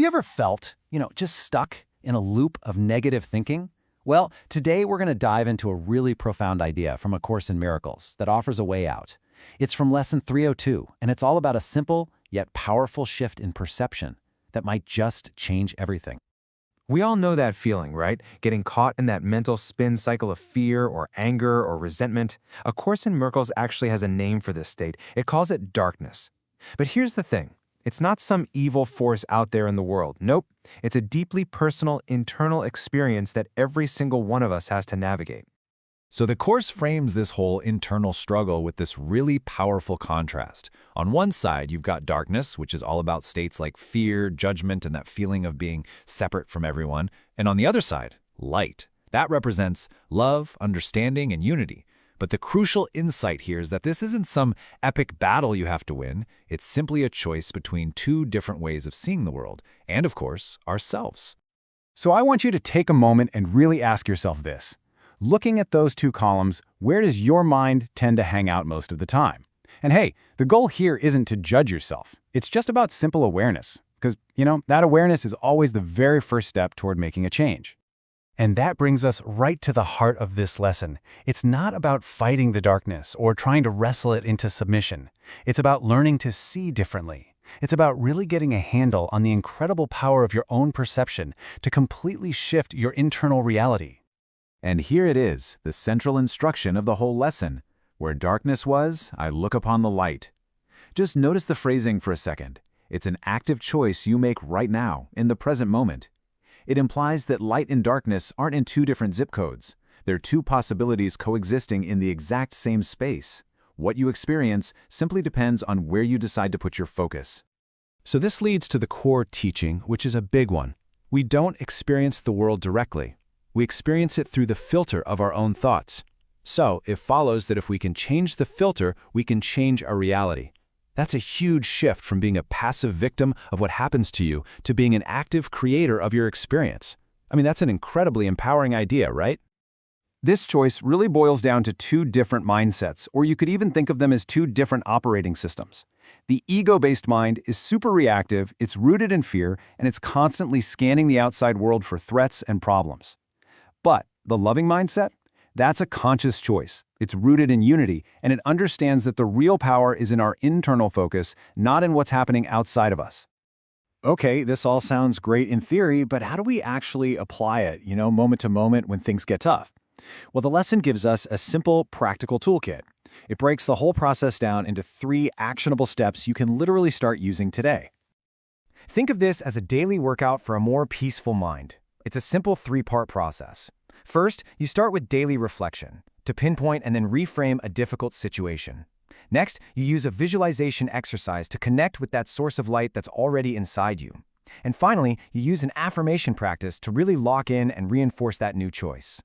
you ever felt, just stuck in a loop of negative thinking? Well, today we're going to dive into a really profound idea from A Course in Miracles that offers a way out. It's from Lesson 302, and it's all about a simple yet powerful shift in perception that might just change everything. We all know that feeling, right? Getting caught in that mental spin cycle of fear or anger or resentment. A Course in Miracles actually has a name for this state. It calls it darkness. But here's the thing. It's not some evil force out there in the world. Nope. It's a deeply personal, internal experience that every single one of us has to navigate. So the Course frames this whole internal struggle with this really powerful contrast. On one side, you've got darkness, which is all about states like fear, judgment, and that feeling of being separate from everyone. And on the other side, light. That represents love, understanding, and unity. But the crucial insight here is that this isn't some epic battle you have to win. It's simply a choice between two different ways of seeing the world, and of course, ourselves. So I want you to take a moment and really ask yourself this. Looking at those two columns, where does your mind tend to hang out most of the time? And hey, the goal here isn't to judge yourself. It's just about simple awareness. Because, that awareness is always the very first step toward making a change. And that brings us right to the heart of this lesson. It's not about fighting the darkness or trying to wrestle it into submission. It's about learning to see differently. It's about really getting a handle on the incredible power of your own perception to completely shift your internal reality. And here it is, the central instruction of the whole lesson. Where darkness was, I look upon the light. Just notice the phrasing for a second. It's an active choice you make right now, in the present moment. It implies that light and darkness aren't in two different zip codes. They're two possibilities coexisting in the exact same space. What you experience simply depends on where you decide to put your focus. So this leads to the core teaching, which is a big one. We don't experience the world directly. We experience it through the filter of our own thoughts. So it follows that if we can change the filter, we can change our reality. That's a huge shift from being a passive victim of what happens to you to being an active creator of your experience. That's an incredibly empowering idea, right? This choice really boils down to two different mindsets, or you could even think of them as two different operating systems. The ego-based mind is super reactive, it's rooted in fear, and it's constantly scanning the outside world for threats and problems. But the loving mindset? That's a conscious choice. It's rooted in unity, and it understands that the real power is in our internal focus, not in what's happening outside of us. Okay, this all sounds great in theory, but how do we actually apply it, moment to moment when things get tough? Well, the lesson gives us a simple, practical toolkit. It breaks the whole process down into 3 actionable steps you can literally start using today. Think of this as a daily workout for a more peaceful mind. It's a simple 3-part process. First, you start with daily reflection, to pinpoint and then reframe a difficult situation. Next, you use a visualization exercise to connect with that source of light that's already inside you. And finally, you use an affirmation practice to really lock in and reinforce that new choice.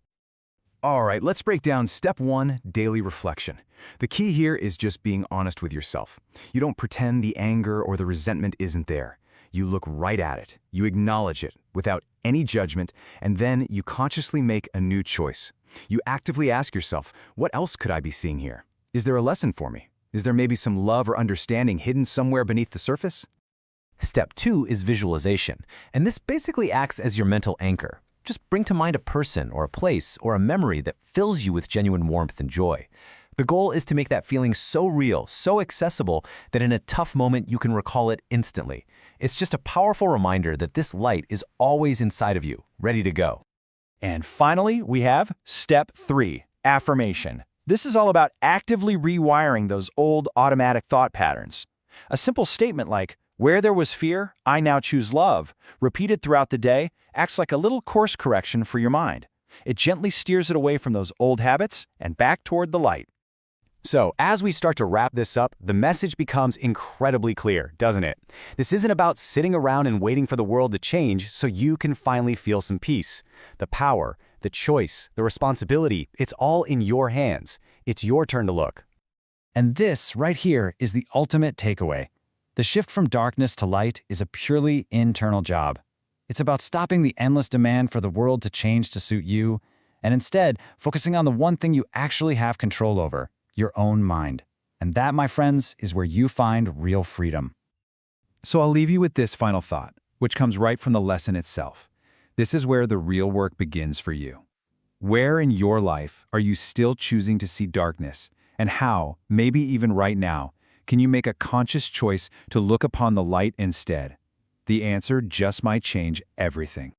All right, let's break down step 1, daily reflection. The key here is just being honest with yourself. You don't pretend the anger or the resentment isn't there. You look right at it, you acknowledge it without any judgment, and then you consciously make a new choice. You actively ask yourself, what else could I be seeing here? Is there a lesson for me? Is there maybe some love or understanding hidden somewhere beneath the surface? Step 2 is visualization, and this basically acts as your mental anchor. Just bring to mind a person or a place or a memory that fills you with genuine warmth and joy. The goal is to make that feeling so real, so accessible, that in a tough moment you can recall it instantly. It's just a powerful reminder that this light is always inside of you, ready to go. And finally, we have step 3, affirmation. This is all about actively rewiring those old automatic thought patterns. A simple statement like, "Where there was fear, I now choose love," repeated throughout the day, acts like a little course correction for your mind. It gently steers it away from those old habits and back toward the light. So, as we start to wrap this up, the message becomes incredibly clear, doesn't it? This isn't about sitting around and waiting for the world to change so you can finally feel some peace. The power, the choice, the responsibility, it's all in your hands. It's your turn to look. And this, right here, is the ultimate takeaway. The shift from darkness to light is a purely internal job. It's about stopping the endless demand for the world to change to suit you, and instead focusing on the one thing you actually have control over, your own mind. And that, my friends, is where you find real freedom. So I'll leave you with this final thought. which comes right from the lesson itself. This is where the real work begins for you. Where in your life are you still choosing to see darkness? And how, maybe even right now, can you make a conscious choice to look upon the light instead? The answer just might change everything.